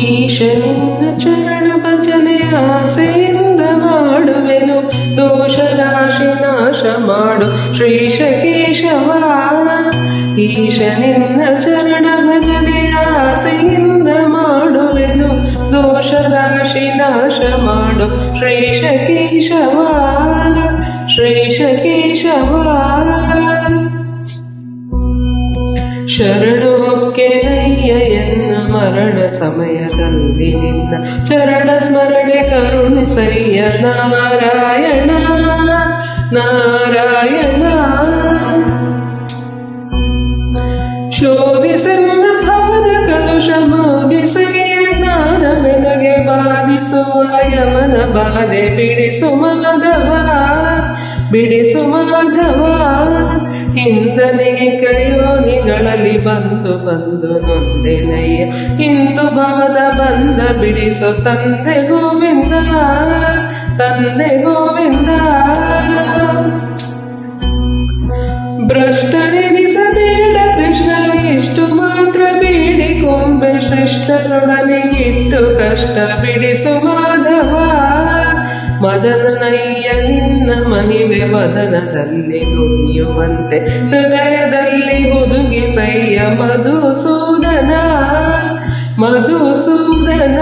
ಈಶ ನಿನ್ನ ಚರಣ ಭಜನೆ ಆಸೆಯಿಂದ ಮಾಡುವೆನು, ದೋಷ ರಾಶಿ ನಾಶ ಮಾಡು ಶ್ರೀಶ ಕೇಶವ. ಈಶ ನಿನ್ನ ಚರಣ ಭಜನೆ ಆಸೆಯಿಂದ ಮಾಡುವೆನು, ದೋಷ ರಾಶಿ ನಾಶ ಮಾಡು ಶ್ರೀಶ ಕೇಶವ, ಶ್ರೀಶ ಕೇಶವ. ಶರಣು ಹೊಕ್ಕೆನಯ್ಯ ಎನ್ನ ಮರಣ ಸಮಯದಲ್ಲಿ ನಿನ್ನ ಚರಣ ಸ್ಮರಣೆ ಕರುಣಿಸಯ್ಯ ನಾರಾಯಣ ನಾರಾಯಣ. ಶೋಧಿಸನ್ನ ಭವದ ಕಲುಷ ಮೋದಿಸಯ್ಯ ಜ್ಞಾನವೆನಗೆ ಬಾಧಿಸುವ ಯಮನ ಬಾಧೆ ಬಿಡಿಸು ಮಾಧವ, ಬಿಡಿಸು ಮಾಧವ. ಹಿಂದನೆ ಕಯೋನಿಗಳಲ್ಲಿ ಬಂದು ಬಂದು ನೊಂದೆನಯ್ಯ, ಇಂದು ಭವದ ಬಂದ ಬಿಡಿಸು ತಂದೆ ಗೋವಿಂದ, ತಂದೆ ಗೋವಿಂದ. ಭ್ರಷ್ಟರೆನಿಸಬೇಡ ಕೃಷ್ಣ, ಇಷ್ಟು ಮಾತ್ರ ಬೇಡಿಕೊಂಬೆ ಶ್ರೇಷ್ಠರೊಡನೆ ಇಟ್ಟು ಕಷ್ಟ ಬಿಡಿಸು ಮಾಧವ. ಮದನನಯ್ಯ ನಿನ್ನ ಮಹಿಮೆ ವದನದಲ್ಲಿ ನುಡಿಯುವಂತೆ ಹೃದಯದಲ್ಲಿ ಹುದುಗಿಸಯ್ಯ ಮಧುಸೂದನ, ಮಧುಸೂದನ.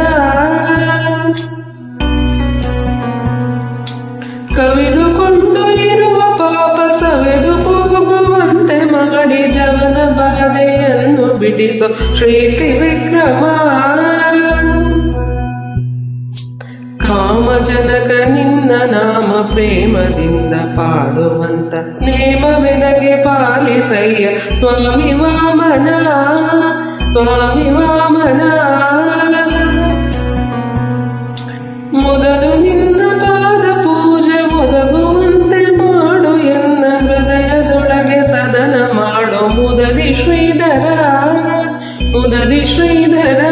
ಕವಿದುಕೊಂಡು ಇರುವ ಪಾಪ ಸವೆದು ಹೋಗುವಂತೆ ಮಾಡಿ ಜವನ ಬಾಧೆಯನ್ನು ಬಿಡಿಸೋ ಶ್ರೀ ತ್ರಿವಿಕ್ರಮ. ಕಾಮಜನಕ ನಿನ್ನ ನಾಮ ಪ್ರೇಮದಿಂದ ಪಾಡುವಂತ ನೇಮವೆನಗೆ ಪಾಲಿಸಯ್ಯ ಸ್ವಾಮಿ ವಾಮನ, ಸ್ವಾಮಿ ವಾಮನ. ಮೊದಲು ನಿನ್ನ ಪಾದ ಪೂಜೆ ಒದಗುವಂತೆ ಮಾಡು ಎನ್ನ ಹೃದಯದೊಳಗೆ ಸದನ ಮಾಡು ಮುದದಿ ಶ್ರೀಧರ, ಮುದದಿ ಶ್ರೀಧರ.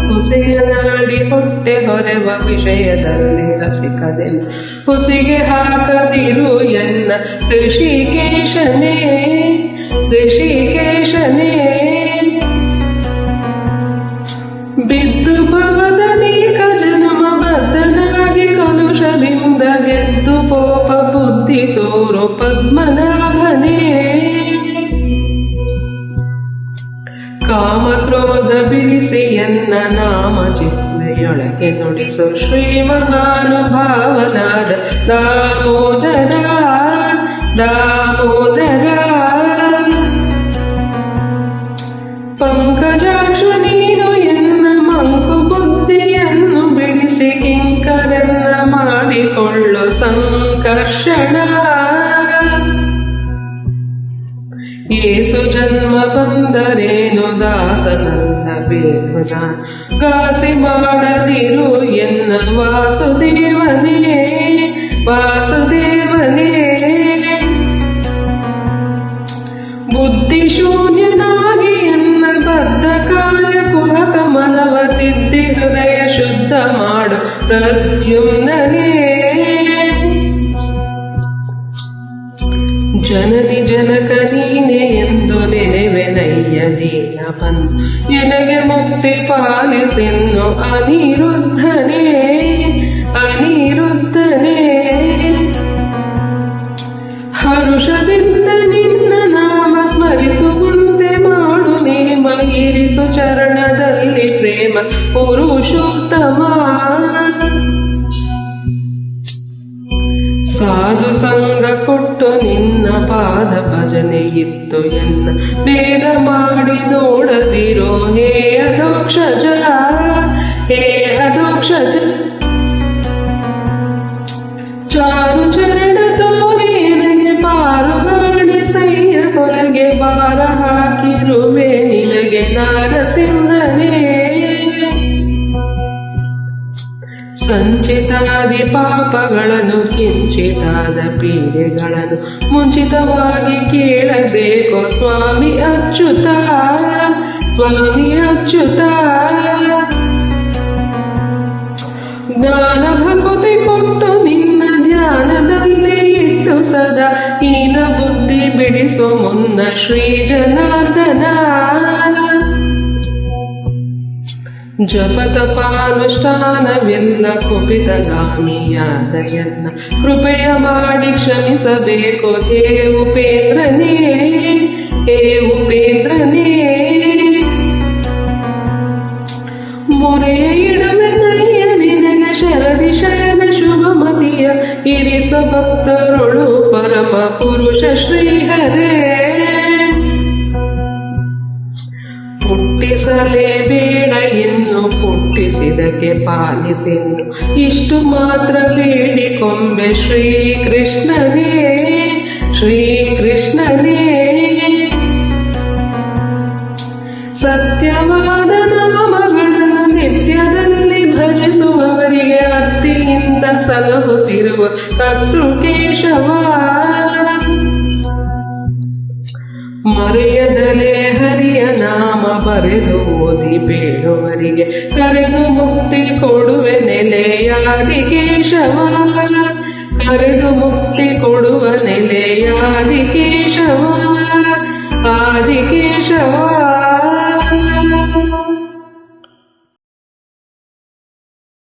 ಹುಸಿಯ ನಾಡಿ ಹೊಟ್ಟೆ ಹೊರೆವ ವಿಷಯದಲ್ಲಿ ರಸಿಕದೆಲ್ಲ ಹುಸಿಗೆ ಹಾಕದಿರು ಎನ್ನ ಋಷಿಕೇಶನೇ, ಋಷಿಕೇಶನೇ. ಬಿದ್ದು ಭವದನೇಕ ಜನ್ಮ ಬದ್ಧನಾಗಿ ಕಲುಷದಿಂದ ಗೆದ್ದು ಪೋಪ ಬುದ್ಧಿ ತೋರು ಪದ್ಮನಾಭನೇ. ಕಾಮಕ್ರೋಧ ಬಿಡಿಸಿ ಎನ್ನ ನಾಮ ಚಿತ್ರೆಯೊಳಗೆ ನುಡಿಸು ಶ್ರೀ ಮಹಾನುಭಾವನಾದ ದಾಮೋದರ, ದಾಮೋದರ. ಪಂಕಜಾಕ್ಷ ನೀನು ಎನ್ನ ಮಂಕು ಬುದ್ಧಿಯನ್ನು ಬಿಡಿಸಿ ಕಿಂಕರನ್ನ ಮಾಡಿಕೊಳ್ಳು ಸಂಕರ್ಷಣ. ಏಸು ಜನ್ಮ ಬಂದರೇನು ದಾಸನನ್ನ ಬೇಕು ನಾನು, ಗಾಸಿ ಮಾಡದಿರು ಎನ್ನ ವಾಸುದೇವನೇ, ವಾಸುದೇವನೇ. ಬುದ್ಧಿ ಶೂನ್ಯನಾಗಿ ಎನ್ನ ಬದ್ಧ ಕಾರ್ಯ ಕುಹಕ ಮನವ ತಿದ್ದಿ ಹೃದಯ ಶುದ್ಧ ಮಾಡು ಪ್ರದ್ಯುಮ್ನನೇ. ಜನನಿ ಜನಕ ನೀನೆ ಎಂದು ನೆನೆವೆನಯ್ಯ ದೀನಪನ್, ಎನಗೆ ಮುಕ್ತಿ ಪಾಲಿಸೆನ್ನು ಅನಿರುದ್ಧನೇ, ಅನಿರುದ್ಧನೇ. ಹರುಷದಿಂದ ನಿನ್ನ ನಾಮ ಸ್ಮರಿಸುವಂತೆ ಮಾಡು ನೇಮ, ಇರಿಸು ಚರಣದಲ್ಲಿ ಪ್ರೇಮ ಪುರುಷೋತ್ತಮ. ಸಾಧು ಸಂಗ ಕೊಟ್ಟು ನಿನ್ನ ಪಾದ ಭಜನೆ ಇತ್ತು ಎನ್ನ ಭೇದ ಮಾಡಿ ನೋಡದಿರೋ ಹೇ ಅಧೋಕ್ಷಜ, ಹೇ ಅಧೋಕ್ಷಜ. ಚಾರು ಚರಣ ತೋರಿ ನನಗೆ ಪಾರು ಕಾಣಿಸಯ್ಯ, ಕೊಲಗೆ ಭಾರ ಹಾಕಿರುವೆ ನಿನಗೆ ನಾರಸಿಂಹನೇ. ಸಂಚಿತಾದಿ ಪಾಪಗಳನ್ನು ಕಿಂಚಿತಾದ ಪೀಡೆಗಳನ್ನು ಮುಂಚಿತವಾಗಿ ಕೇಳಬೇಕು ಸ್ವಾಮಿ ಅಚ್ಯುತ, ಸ್ವಾಮಿ ಅಚ್ಯುತ. ಜ್ಞಾನ ಭಕ್ತಿ ಕೊಟ್ಟು ನಿನ್ನ ಧ್ಯಾನದಲ್ಲಿ ಇಟ್ಟು ಸದಾ ಹೀನ ಬುದ್ಧಿ ಬಿಡಿಸೋ ಮುನ್ನ ಶ್ರೀ ಜನಾರ್ದನ. ಜಪತಪಾನುಷ್ಠಾನವಿಲ್ಲ ಕುಪಿತಗಾಮಿಯಾದಯನ್ನ ಕೃಪೆಯ ಮಾಡಿ ಕ್ಷಮಿಸಬೇಕು ಹೇ ಉಪೇಂದ್ರನೇ, ಹೇ ಉಪೇಂದ್ರನೇ. ಮೊರೆಯ ಇಡುವೆ ನಯ್ಯ ನಿನಗೆ ಶರದಿ ಶಯನ ಶುಭಮತಿಯ ಇರಿಸ ಭಕ್ತರೊಳು ಪರಮ ಪುರುಷ ಶ್ರೀಹರೇ. ಪುಟ್ಟಿಸಲೇಬೇಡ ಇನ್ನು ಪುಟ್ಟಿಸಿದಕ್ಕೆ ಪಾಲಿಸಿನ್ನು ಇಷ್ಟು ಮಾತ್ರ ಬೇಡಿಕೊಂಬೆ ಶ್ರೀಕೃಷ್ಣನೇ, ಶ್ರೀಕೃಷ್ಣನೇ. ಸತ್ಯವಾದ ನಾಮಗಳನ್ನು ನಿತ್ಯದಲ್ಲಿ ಭಜಿಸುವವರಿಗೆ ಅತ್ತಿಯಿಂದ ಸಲಹುತ್ತಿರುವ ಕರ್ತೃಕೇಶವ. ಮರೆಯದಲೇ ಹರಿಯ ನಾಮ ಬರೆದು ಓದಿ ಬೇಡುವರಿಗೆ ಕರೆದು ಮುಕ್ತಿ ಕೊಡುವೆ ನೆಲೆಯಾದಿಕೇಶವ, ಕರೆದು ಮುಕ್ತಿ ಕೊಡುವ ನೆಲೆಯಾದಿಕೇಶವ, ಆದಿಕೇಶವ.